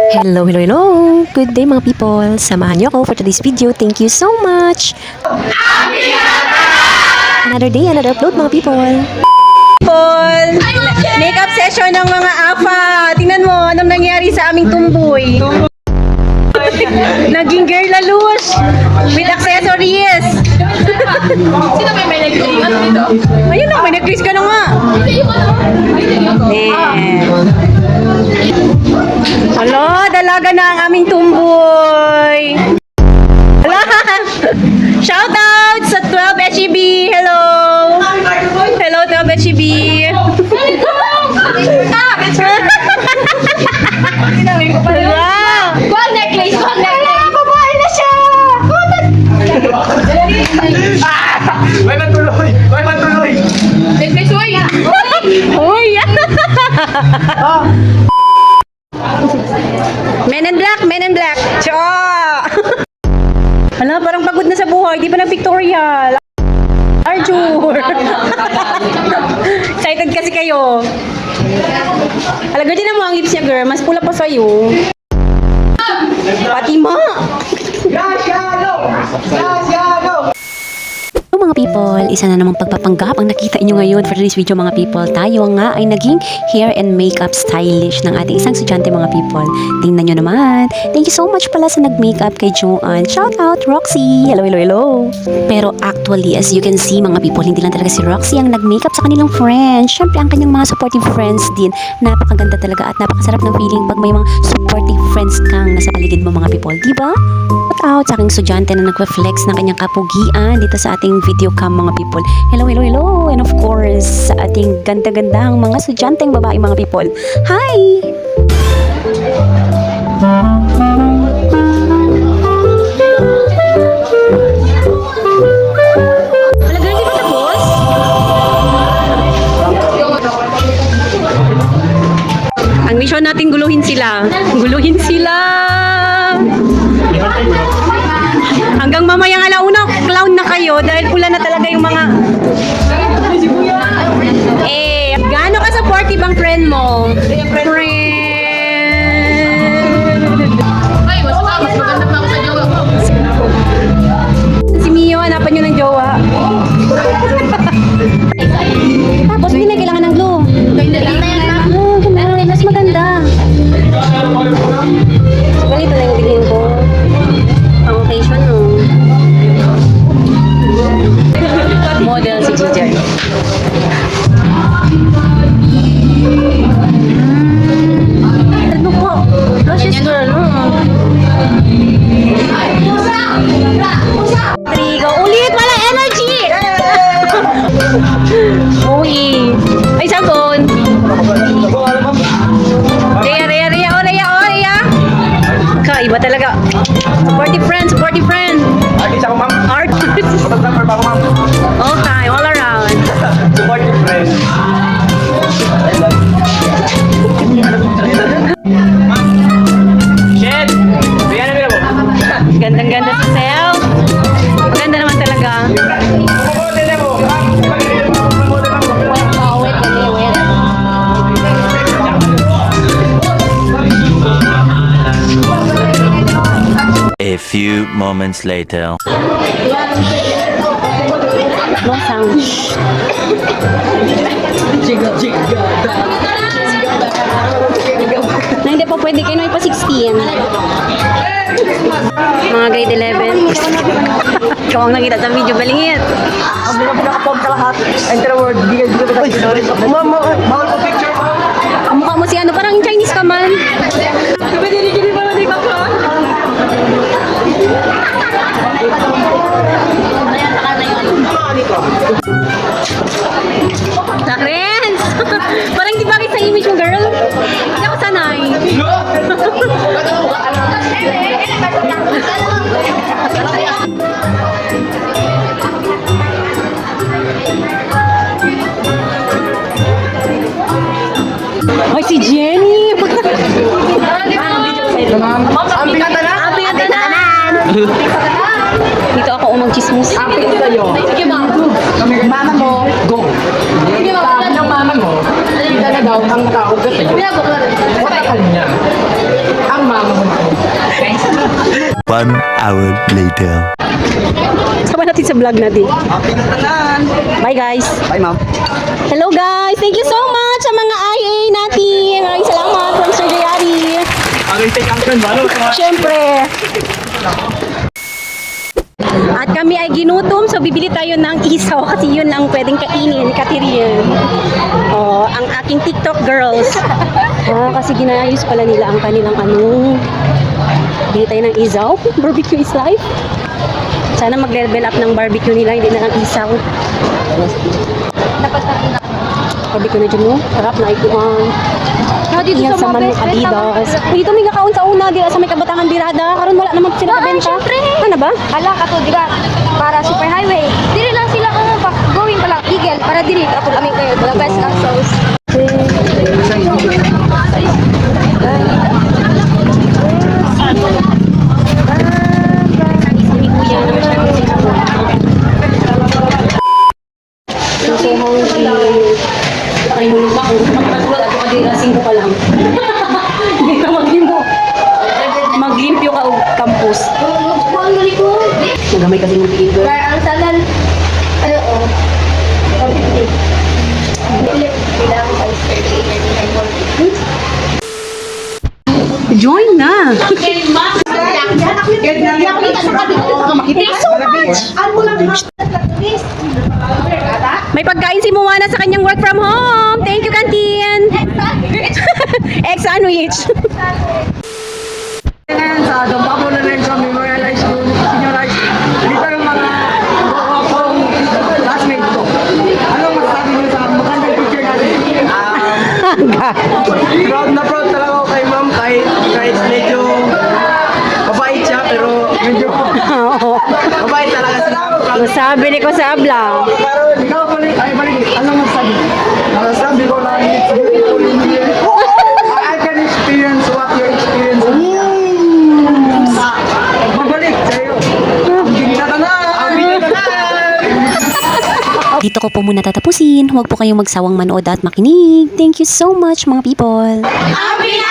Hello, hello, hello! Good day mga people! Samahan niyo ako for today's video. Thank you so much! Another day, another upload mga people! Makeup session ng mga afa. Tingnan mo, anong nangyari sa aming tumboy. Naging girl lalush with accessories. Sino may necklace? Ano dito? Ayun na, may necklace ka na nga. Hello, dalaga na ang aming tumboy. Hala! Shout out sa 12 HEB. Hello! Hello 12 HEB. Wow! Gold necklace! Gold necklace! Babae na siya! May matuloy! May matuloy! Necklace, uy! Uy! Men in Black! Men in Black! Cha! Hala, parang pagod na sa buhay. Di pa nag-pictorial. Arjur! Excited kasi kayo. Alaga din mo ang lips niya, girl. Mas pula pa sa'yo. Fatima! So mga people, isa na namang pagpapanggap ang nakita inyo ngayon for today's video mga people. Tayo nga ay naging hair and makeup stylish ng ating isang estudyante mga people. Tingnan nyo naman. Thank you so much pala sa nag-makeup kay Joanne. Shout out Roxy! Hello, hello, hello! Pero actually, as you can see mga people, hindi lang talaga si Roxy ang nag-makeup sa kanilang friends. Syempre ang kanyang mga supportive friends din. Napakaganda talaga at napakasarap ng feeling pag may mga supportive friends kang nasa paligid mo mga people. Diba? Shout out sa aking estudyante na nagpa-flex ng kanyang kapugian dito sa ating video cam mga people. Hello, hello, hello! And of course, sa ating ganda-gandang mga estudyanteng babae mga people. Hi! Alaga, hindi ba tapos? Ang mission natin guluhin sila. Guluhin sila! Hanggang mamayang alauna, clown na kayo dahil pula na talaga yung mga... Gaano ka supportive ang friend mo? Friend! Ay, mas maganda pa ako sa jowa ko. Si Mio, hanapan nyo ng jowa. Tapos hindi na kailangan ng glue. Mas maganda. Ganito na yung bilhin ko. Foundation, no? Model si Ginger. Ano po? Luscious girl, no? Trigo. Ulit! Wala energy! Uy! Ay, sabon! Rhea! Kaiba talaga. Supportive friend! Artist ako, ma'am. Artist! Photographer pa ako, ma'am. All time, all around. Supportive friend. Shed! Bigyan na nila mo. Gandang-ganda sa Sel. Maganda naman talaga. Model na mo. Model na mo. A few moments later. No sound. Na hindi pa pwede kayo na ipa 16. Mga grade 11. Ikaw ang nakita sa video, balingit. Ang pinaka-pog ka lahat. Enter the word. Bigyan dito ka. Ma'am, bawal ko picture. Ang mukha mo si ano, parang Chinese ka man. Friends! Parang di bakit sa image mo, girl? Hindi ako sanay. Ay, si Jenny! Ang pinatanan! Dito ako umag-chismus. Amping sa'yo. Sige, ma'am. Mama mo, go. Sige, ma'am. Sabi ng mama mo, Kita na daw ang tao kasi matakal niya. Ang mama mo. 1 hour later. Sama natin sa vlog natin. Happy na tanan. Bye guys. Bye, ma'am. Hello guys. Thank you so much sa mga IA natin. Maraming salamat from Sir Jayari. Ang take action, balo. Siyempre. At kami ay ginutom, so bibili tayo ng isaw kasi yun ang pwedeng kainin, Katirian. Oh, ang aking TikTok girls. Kasi ginayos pala nila ang kanilang bili tayo ng isaw. Barbecue is life. Sana mag-level up ng barbecue nila, hindi na lang isaw. Barbecue na dyan mo. Sarap na ikuan. Dito Yan sa sa mga Manong best friend Adidas. Dito may kakaon sa una, dila sa may kabatangan birada. Karon wala naman sila kabenta. syempre. Ano ba? Ala ka to, diba? Para super highway. Dili lang sila going pala Eagle para dili ako lang kayo. The best lang sauce. So hungry. Ay, hulog ako. Makatulad ako kadirasing ko pa lang. Hindi ka maglimpo. Maglimpyo ka og campus. Ang gali ko. Nagamay kasi ng tiigil. Ang salal. Ay, oo. Join na! May pagkain si Moana sa kanyang work from home. Thank you, Canteen. Egg sandwich. Sa Dompabo na rin sa Memorial High School, Senior High School. Dito yung mga pong classmates ko. Anong masasabi niyo sa magandang teacher natin? Proud na proud talaga ako kay ma'am kahit medyo mabait siya pero medyo mabait talaga sila. Sabi ni ko sa abla. Pero ikaw balik, anong masasabi? Masasabi ko lang it's beautiful in here. I can experience what you're experiencing. Magbalik sa'yo. Ang ganda ka na! Ang ganda ka na! Dito ko po muna tatapusin. Huwag po kayong magsawang manood at makinig. Thank you so much mga people. Happy na